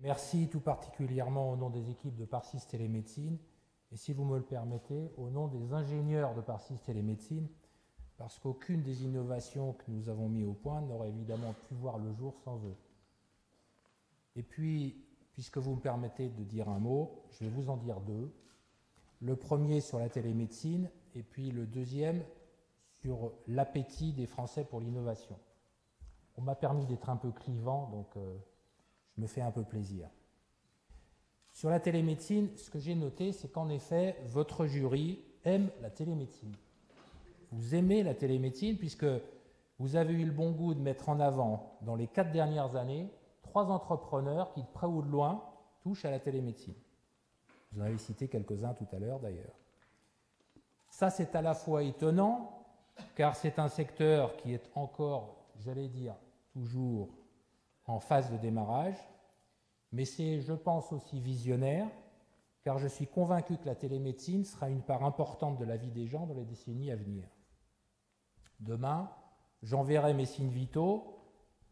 Merci tout particulièrement au nom des équipes de Parsis Télémédecine et si vous me le permettez, au nom des ingénieurs de Parsis Télémédecine, parce qu'aucune des innovations que nous avons mises au point n'aurait évidemment pu voir le jour sans eux. Et puis, puisque vous me permettez de dire un mot, je vais vous en dire deux. Le premier sur la télémédecine et puis le deuxième sur l'appétit des Français pour l'innovation. On m'a permis d'être un peu clivant, donc je me fais un peu plaisir. Sur la télémédecine, ce que j'ai noté, c'est qu'en effet, votre jury aime la télémédecine. Vous aimez la télémédecine puisque vous avez eu le bon goût de mettre en avant, dans les 4 dernières années, 3 entrepreneurs qui, de près ou de loin, touchent à la télémédecine. Vous en avez cité quelques-uns tout à l'heure, d'ailleurs. Ça, c'est à la fois étonnant, car c'est un secteur qui est encore, j'allais dire, toujours en phase de démarrage, mais c'est, je pense, aussi visionnaire, car je suis convaincu que la télémédecine sera une part importante de la vie des gens dans les décennies à venir. Demain, j'enverrai mes signes vitaux,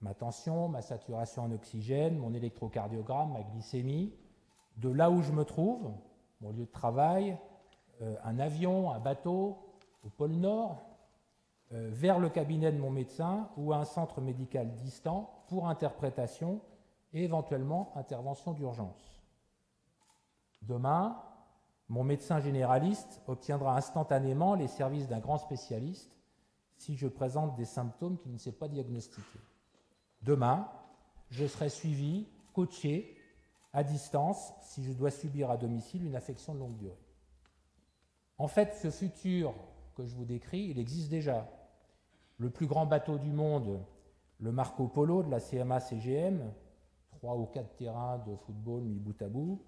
ma tension, ma saturation en oxygène, mon électrocardiogramme, ma glycémie, de là où je me trouve, mon lieu de travail, un avion, un bateau, au pôle Nord, vers le cabinet de mon médecin ou à un centre médical distant pour interprétation et éventuellement intervention d'urgence. Demain, mon médecin généraliste obtiendra instantanément les services d'un grand spécialiste si je présente des symptômes qu'il ne sait pas diagnostiquer. Demain, je serai suivi, coaché, à distance, si je dois subir à domicile une affection de longue durée. En fait, ce futur que je vous décris, il existe déjà. Le plus grand bateau du monde, le Marco Polo de la CMA-CGM, 3 ou 4 terrains de football mis bout à bout,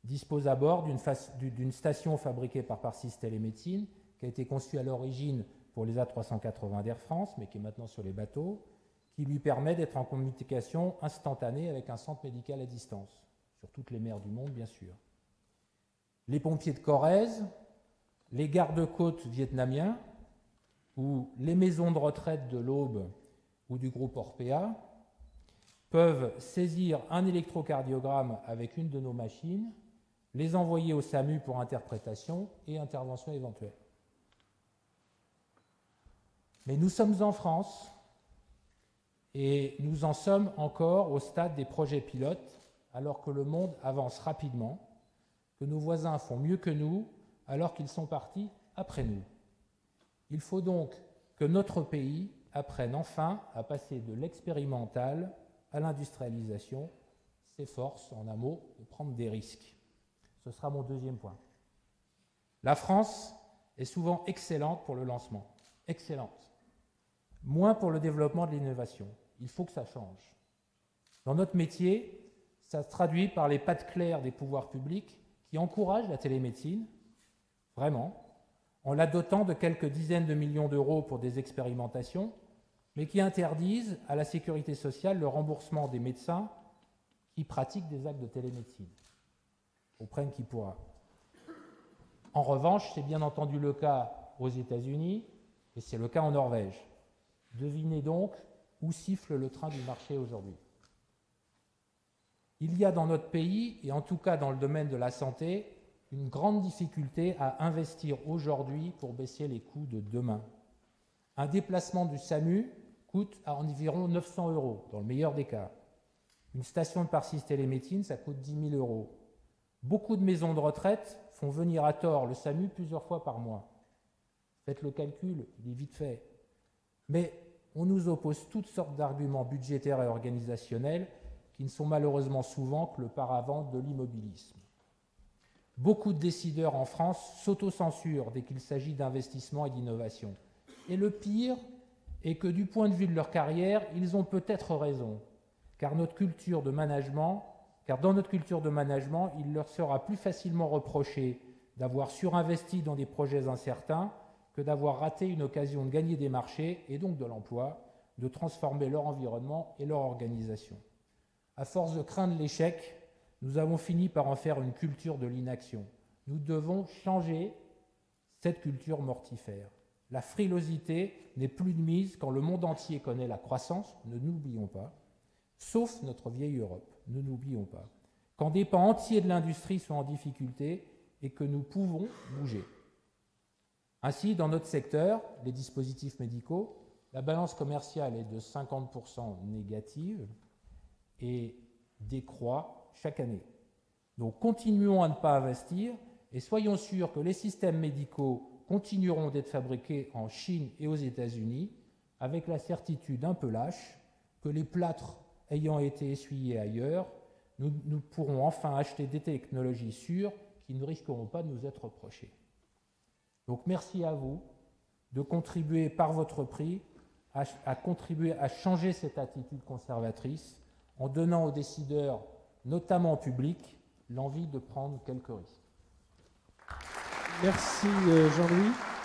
dispose à bord d'une station fabriquée par Parsis Télémédecine, qui a été conçue à l'origine pour les A380 d'Air France, mais qui est maintenant sur les bateaux, qui lui permet d'être en communication instantanée avec un centre médical à distance, sur toutes les mers du monde, bien sûr. Les pompiers de Corrèze, les gardes-côtes vietnamiens, ou les maisons de retraite de l'Aube ou du groupe Orpea, peuvent saisir un électrocardiogramme avec une de nos machines, les envoyer au SAMU pour interprétation et intervention éventuelle. Mais nous sommes en France et nous en sommes encore au stade des projets pilotes, alors que le monde avance rapidement, que nos voisins font mieux que nous, alors qu'ils sont partis après nous. Il faut donc que notre pays apprenne enfin à passer de l'expérimental à l'industrialisation, s'efforce, en un mot, de prendre des risques. Ce sera mon deuxième point. La France est souvent excellente pour le lancement. Excellente. Moins pour le développement de l'innovation. Il faut que ça change. Dans notre métier, ça se traduit par les pattes claires des pouvoirs publics qui encouragent la télémédecine, vraiment, en la dotant de quelques dizaines de millions d'euros pour des expérimentations, mais qui interdisent à la sécurité sociale le remboursement des médecins qui pratiquent des actes de télémédecine. On prenne qui pourra. En revanche, c'est bien entendu le cas aux États-Unis et c'est le cas en Norvège. Devinez donc où siffle le train du marché aujourd'hui. Il y a dans notre pays, et en tout cas dans le domaine de la santé, une grande difficulté à investir aujourd'hui pour baisser les coûts de demain. Un déplacement du SAMU coûte à environ 900 €, dans le meilleur des cas. Une station de Parsis Télémédecine, ça coûte 10 000 €. Beaucoup de maisons de retraite font venir à tort le SAMU plusieurs fois par mois. Faites le calcul, il est vite fait. Mais on nous oppose toutes sortes d'arguments budgétaires et organisationnels qui ne sont malheureusement souvent que le paravent de l'immobilisme. Beaucoup de décideurs en France s'autocensurent dès qu'il s'agit d'investissement et d'innovation. Et le pire est que du point de vue de leur carrière, ils ont peut-être raison, car dans notre culture de management, il leur sera plus facilement reproché d'avoir surinvesti dans des projets incertains que d'avoir raté une occasion de gagner des marchés et donc de l'emploi, de transformer leur environnement et leur organisation. À force de craindre l'échec, nous avons fini par en faire une culture de l'inaction. Nous devons changer cette culture mortifère. La frilosité n'est plus de mise quand le monde entier connaît la croissance, ne n'oublions pas, sauf notre vieille Europe, ne n'oublions pas. quand des pans entiers de l'industrie sont en difficulté et que nous pouvons bouger. Ainsi, dans notre secteur, les dispositifs médicaux, la balance commerciale est de 50% négative et décroît chaque année. Donc continuons à ne pas investir et soyons sûrs que les systèmes médicaux continueront d'être fabriqués en Chine et aux États-Unis avec la certitude un peu lâche que les plâtres ayant été essuyés ailleurs, nous pourrons enfin acheter des technologies sûres qui ne risqueront pas de nous être reprochées. Donc merci à vous de contribuer par votre prix à contribuer à changer cette attitude conservatrice en donnant aux décideurs, notamment publics, l'envie de prendre quelques risques. Merci Jean-Louis.